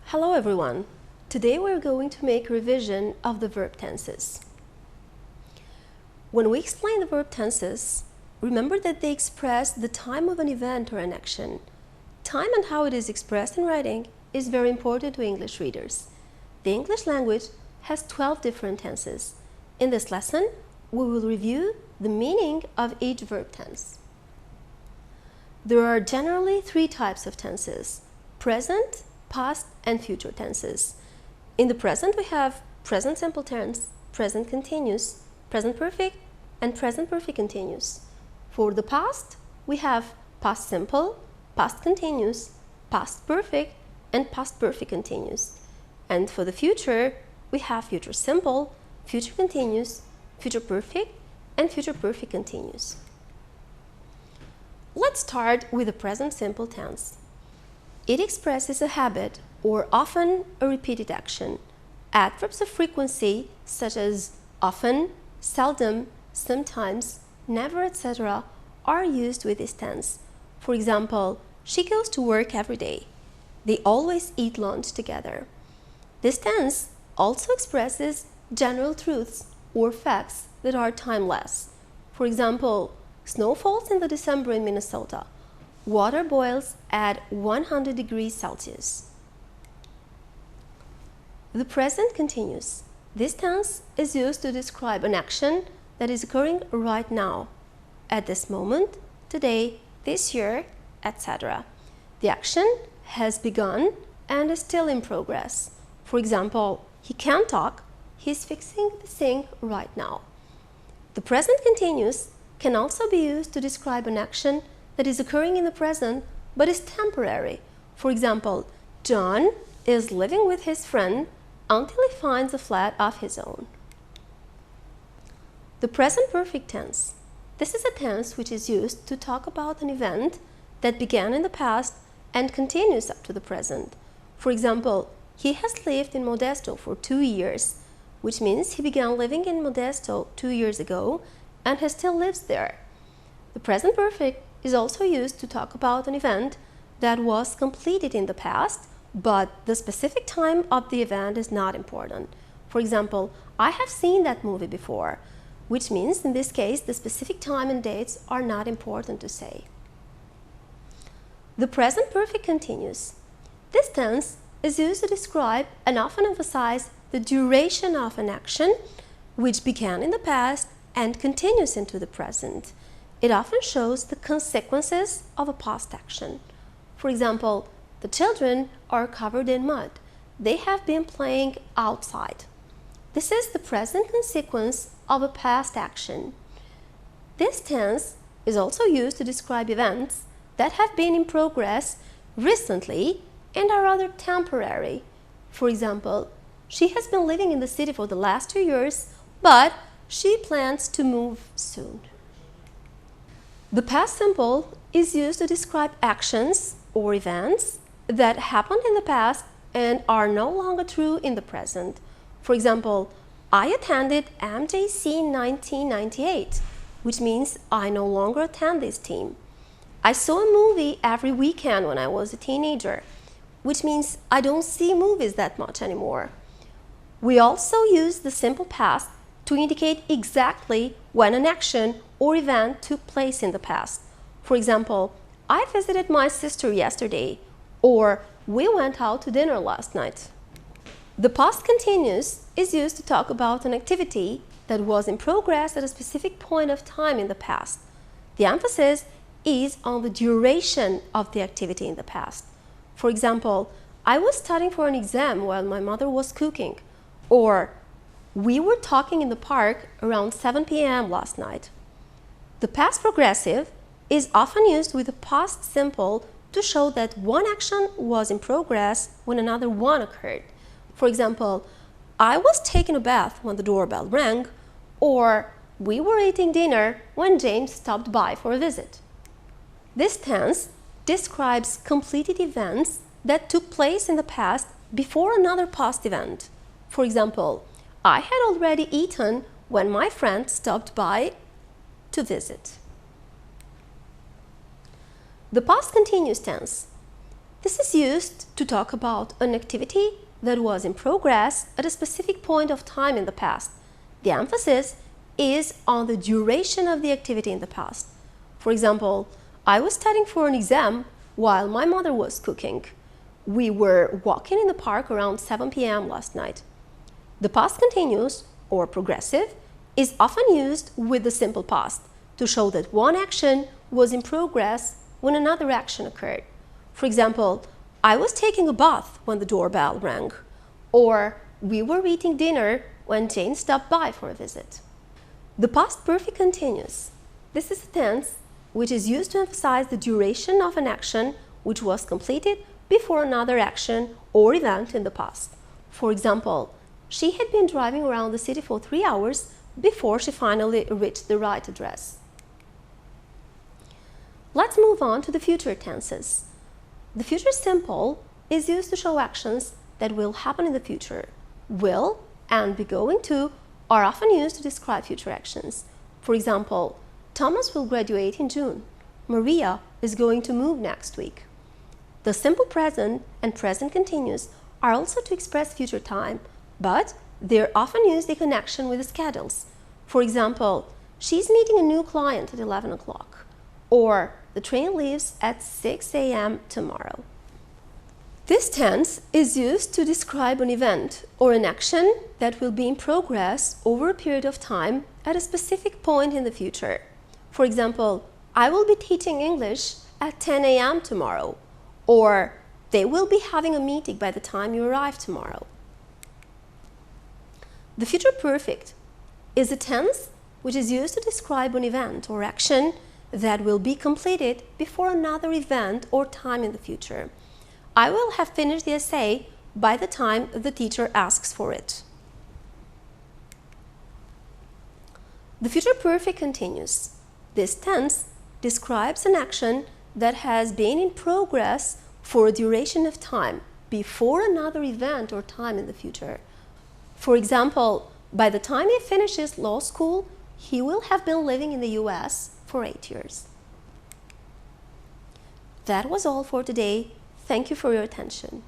Hello everyone. Today we're going to make a revision of the verb tenses. When we explain the verb tenses, remember that they express the time of an event or an action. Time and how it is expressed in writing is very important to English readers. The English language has 12 different tenses. In this lesson, we will review the meaning of each verb tense. There are generally three types of tenses: present, past, and future tenses. In the present, we have present simple tense, present continuous, present perfect, and present perfect continuous. For the past, we have past simple, past continuous, past perfect, and past perfect continuous. And for the future, we have future simple, future continuous, future perfect, and future perfect continuous. Let's start with the present simple tense. It expresses a habit or often a repeated action. Adverbs of frequency such as often, seldom, sometimes, never, etc. are used with this tense. For example, she goes to work every day. They always eat lunch together. This tense also expresses general truths or facts that are timeless. For example, snow falls in December in Minnesota. Water boils at 100 degrees Celsius. The present continuous. This tense is used to describe an action that is occurring right now, at this moment, today, this year, etc. The action has begun and is still in progress. For example, he can't talk, he's fixing the sink right now. The present continuous can also be used to describe an action that is occurring in the present but is temporary. For example, John is living with his friend until he finds a flat of his own. The present perfect tense. This is a tense which is used to talk about an event that began in the past and continues up to the present. For example, he has lived in Modesto for 2 years, which means he began living in Modesto 2 years ago and he still lives there. The present perfect is also used to talk about an event that was completed in the past, but the specific time of the event is not important. For example, I have seen that movie before, which means in this case the specific time and dates are not important to say. The present perfect continuous. This tense is used to describe and often emphasize the duration of an action which began in the past and continues into the present. It often shows the consequences of a past action. For example, the children are covered in mud. They have been playing outside. This is the present consequence of a past action. This tense is also used to describe events that have been in progress recently and are rather temporary. For example, she has been living in the city for the last 2 years, but she plans to move soon. The past simple is used to describe actions or events that happened in the past and are no longer true in the present. For example, I attended MJC 1998, which means I no longer attend this team. I saw a movie every weekend when I was a teenager, which means I don't see movies that much anymore. We also use the simple past to indicate exactly when an action or event took place in the past. For example, I visited my sister yesterday, or we went out to dinner last night. The past continuous is used to talk about an activity that was in progress at a specific point of time in the past. The emphasis is on the duration of the activity in the past. For example, I was studying for an exam while my mother was cooking, or we were talking in the park around 7 p.m. last night. The past progressive is often used with the past simple to show that one action was in progress when another one occurred. For example, I was taking a bath when the doorbell rang, or we were eating dinner when James stopped by for a visit. This tense describes completed events that took place in the past before another past event. For example, I had already eaten when my friend stopped by to visit. The past continuous tense. This is used to talk about an activity that was in progress at a specific point of time in the past. The emphasis is on the duration of the activity in the past. For example, I was studying for an exam while my mother was cooking. We were walking in the park around 7 p.m. last night. The past continuous or progressive is often used with the simple past to show that one action was in progress when another action occurred. For example, I was taking a bath when the doorbell rang, or we were eating dinner when Jane stopped by for a visit. The past perfect continuous. This is a tense which is used to emphasize the duration of an action which was completed before another action or event in the past. For example, she had been driving around the city for 3 hours before she finally reached the right address. Let's move on to the future tenses. The future simple is used to show actions that will happen in the future. Will and be going to are often used to describe future actions. For example, Thomas will graduate in June. Maria is going to move next week. The simple present and present continuous are also to express future time, but they're often used in connection with the schedules. For example, she's meeting a new client at 11 o'clock, or the train leaves at 6 a.m. tomorrow. This tense is used to describe an event or an action that will be in progress over a period of time at a specific point in the future. For example, I will be teaching English at 10 a.m. tomorrow, or they will be having a meeting by the time you arrive tomorrow. The future perfect is a tense which is used to describe an event or action that will be completed before another event or time in the future. I will have finished the essay by the time the teacher asks for it. The future perfect continuous. This tense describes an action that has been in progress for a duration of time before another event or time in the future. For example, by the time he finishes law school, he will have been living in the US for 8 years. That was all for today. Thank you for your attention.